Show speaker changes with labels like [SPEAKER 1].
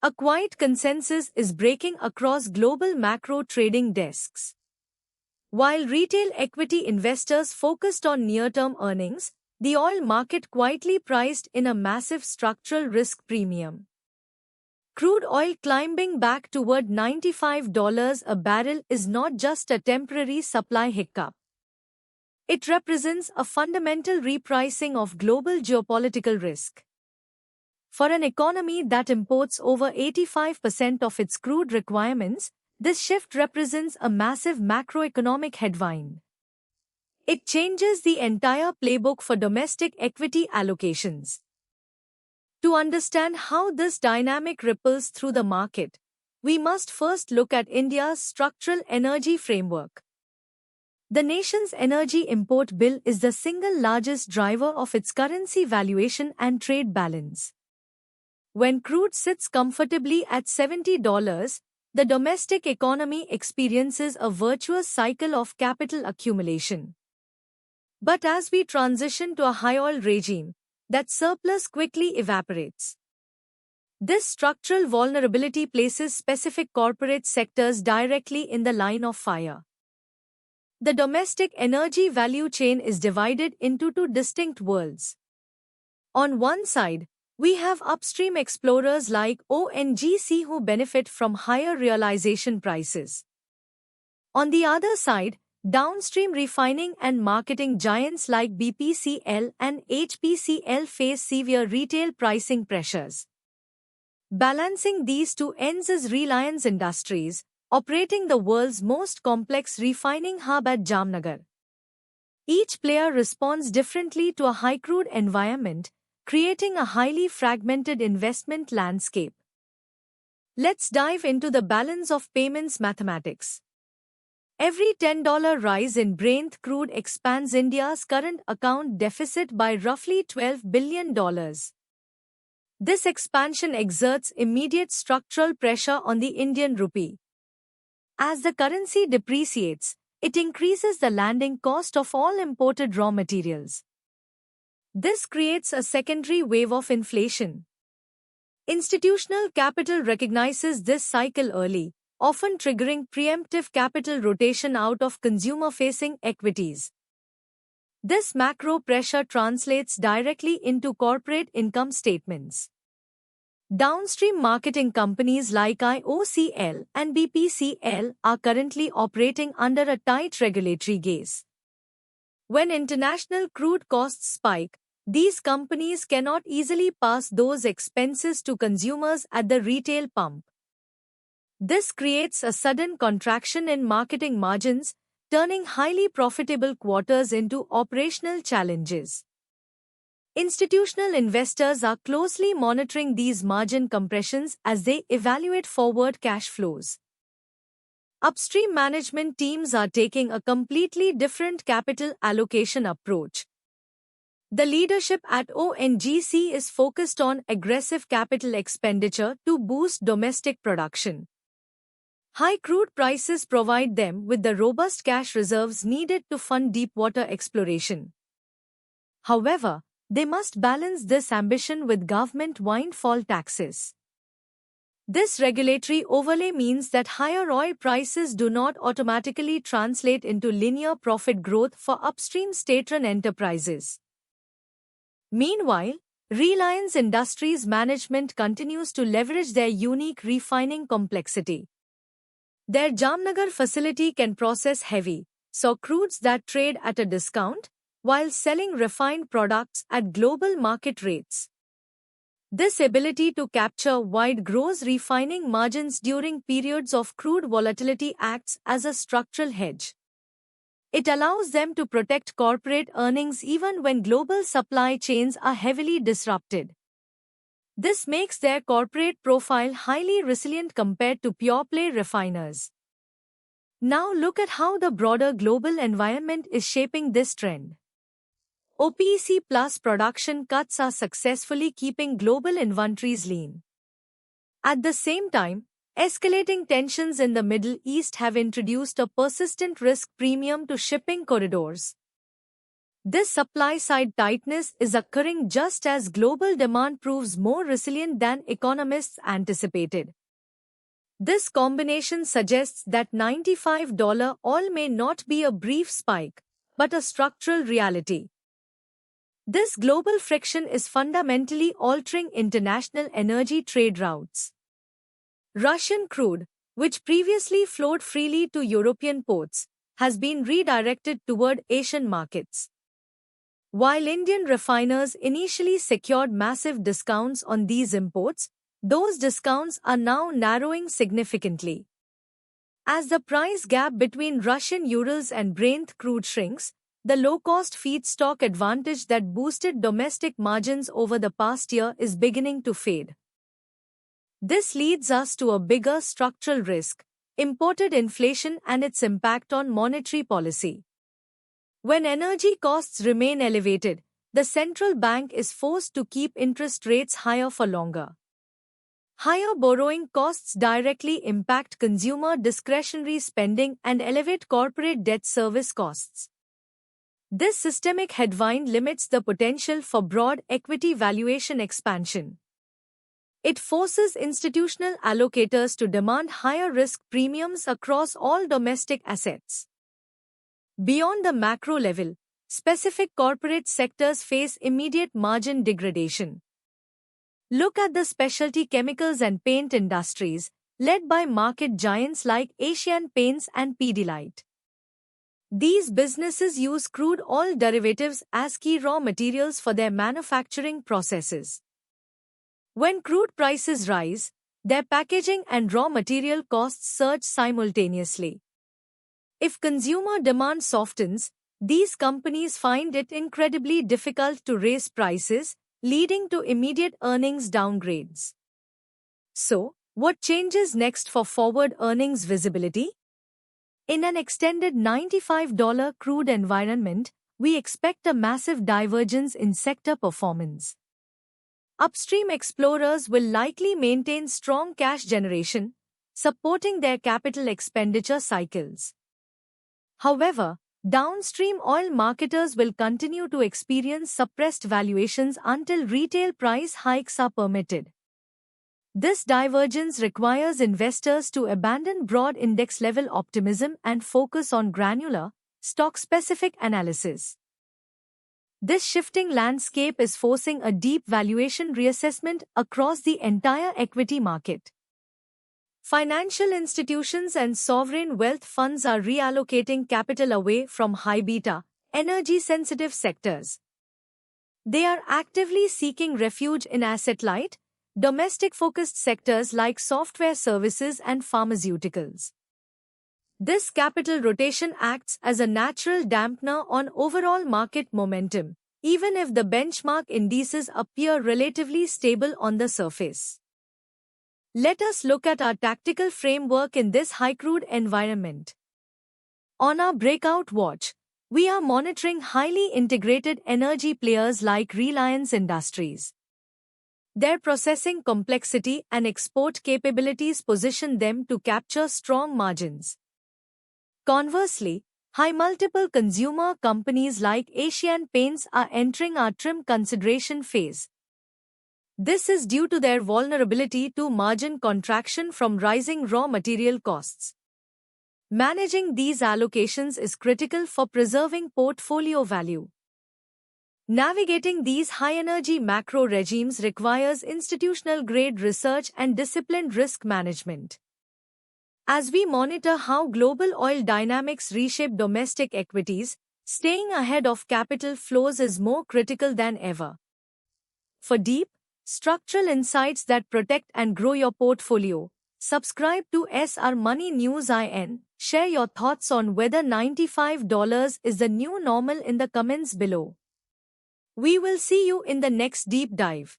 [SPEAKER 1] A quiet consensus is breaking across global macro trading desks. While retail equity investors focused on near-term earnings, the oil market quietly priced in a massive structural risk premium. Crude oil climbing back toward $95 a barrel is not just a temporary supply hiccup. It represents a fundamental repricing of global geopolitical risk. For an economy that imports over 85% of its crude requirements, this shift represents a massive macroeconomic headwind. It changes the entire playbook for domestic equity allocations. To understand how this dynamic ripples through the market, we must first look at India's structural energy framework. The nation's energy import bill is the single largest driver of its currency valuation and trade balance. When crude sits comfortably at $70, the domestic economy experiences a virtuous cycle of capital accumulation. But as we transition to a high oil regime, that surplus quickly evaporates. This structural vulnerability places specific corporate sectors directly in the line of fire. The domestic energy value chain is divided into two distinct worlds. On one side, we have upstream explorers like ONGC who benefit from higher realization prices. On the other side, downstream refining and marketing giants like BPCL and HPCL face severe retail pricing pressures. Balancing these two ends is Reliance Industries, operating the world's most complex refining hub at Jamnagar. Each player responds differently to a high crude environment, creating a highly fragmented investment landscape. Let's dive into the balance of payments mathematics. Every $10 rise in Brent crude expands India's current account deficit by roughly $12 billion. This expansion exerts immediate structural pressure on the Indian rupee. As the currency depreciates, it increases the landing cost of all imported raw materials. This creates a secondary wave of inflation. Institutional capital recognizes this cycle early, often triggering preemptive capital rotation out of consumer-facing equities. This macro pressure translates directly into corporate income statements. Downstream marketing companies like IOCL and BPCL are currently operating under a tight regulatory gaze. When international crude costs spike, these companies cannot easily pass those expenses to consumers at the retail pump. This creates a sudden contraction in marketing margins, turning highly profitable quarters into operational challenges. Institutional investors are closely monitoring these margin compressions as they evaluate forward cash flows. Upstream management teams are taking a completely different capital allocation approach. The leadership at ONGC is focused on aggressive capital expenditure to boost domestic production. High crude prices provide them with the robust cash reserves needed to fund deepwater exploration. However, they must balance this ambition with government windfall taxes. This regulatory overlay means that higher oil prices do not automatically translate into linear profit growth for upstream state-run enterprises. Meanwhile, Reliance Industries management continues to leverage their unique refining complexity. Their Jamnagar facility can process heavy, so crudes that trade at a discount, while selling refined products at global market rates. This ability to capture wide gross refining margins during periods of crude volatility acts as a structural hedge. It allows them to protect corporate earnings even when global supply chains are heavily disrupted. This makes their corporate profile highly resilient compared to pure-play refiners. Now look at how the broader global environment is shaping this trend. OPEC Plus production cuts are successfully keeping global inventories lean. At the same time, escalating tensions in the Middle East have introduced a persistent risk premium to shipping corridors. This supply-side tightness is occurring just as global demand proves more resilient than economists anticipated. This combination suggests that $95 oil may not be a brief spike, but a structural reality. This global friction is fundamentally altering international energy trade routes. Russian crude, which previously flowed freely to European ports, has been redirected toward Asian markets. While Indian refiners initially secured massive discounts on these imports, those discounts are now narrowing significantly. As the price gap between Russian Urals and Brent crude shrinks, the low-cost feedstock advantage that boosted domestic margins over the past year is beginning to fade. This leads us to a bigger structural risk: imported inflation and its impact on monetary policy. When energy costs remain elevated, the central bank is forced to keep interest rates higher for longer. Higher borrowing costs directly impact consumer discretionary spending and elevate corporate debt service costs. This systemic headwind limits the potential for broad equity valuation expansion. It forces institutional allocators to demand higher risk premiums across all domestic assets. Beyond the macro level, specific corporate sectors face immediate margin degradation. Look at the specialty chemicals and paint industries, led by market giants like Asian Paints and Pidilite. These businesses use crude oil derivatives as key raw materials for their manufacturing processes. When crude prices rise, their packaging and raw material costs surge simultaneously. If consumer demand softens, these companies find it incredibly difficult to raise prices, leading to immediate earnings downgrades. So, what changes next for forward earnings visibility? In an extended $95 crude environment, we expect a massive divergence in sector performance. Upstream explorers will likely maintain strong cash generation, supporting their capital expenditure cycles. However, downstream oil marketers will continue to experience suppressed valuations until retail price hikes are permitted. This divergence requires investors to abandon broad index-level optimism and focus on granular, stock-specific analysis. This shifting landscape is forcing a deep valuation reassessment across the entire equity market. Financial institutions and sovereign wealth funds are reallocating capital away from high-beta, energy-sensitive sectors. They are actively seeking refuge in asset-light, domestic-focused sectors like software services and pharmaceuticals. This capital rotation acts as a natural dampener on overall market momentum, even if the benchmark indices appear relatively stable on the surface. Let us look at our tactical framework in this high crude environment. On our breakout watch, we are monitoring highly integrated energy players like Reliance Industries. Their processing complexity and export capabilities position them to capture strong margins. Conversely, high-multiple consumer companies like Asian Paints are entering our trim consideration phase. This is due to their vulnerability to margin contraction from rising raw material costs. Managing these allocations is critical for preserving portfolio value. Navigating these high-energy macro regimes requires institutional-grade research and disciplined risk management. As we monitor how global oil dynamics reshape domestic equities, staying ahead of capital flows is more critical than ever. For deep, structural insights that protect and grow your portfolio, subscribe to SR Money News IN. Share your thoughts on whether $95 is the new normal in the comments below. We will see you in the next deep dive.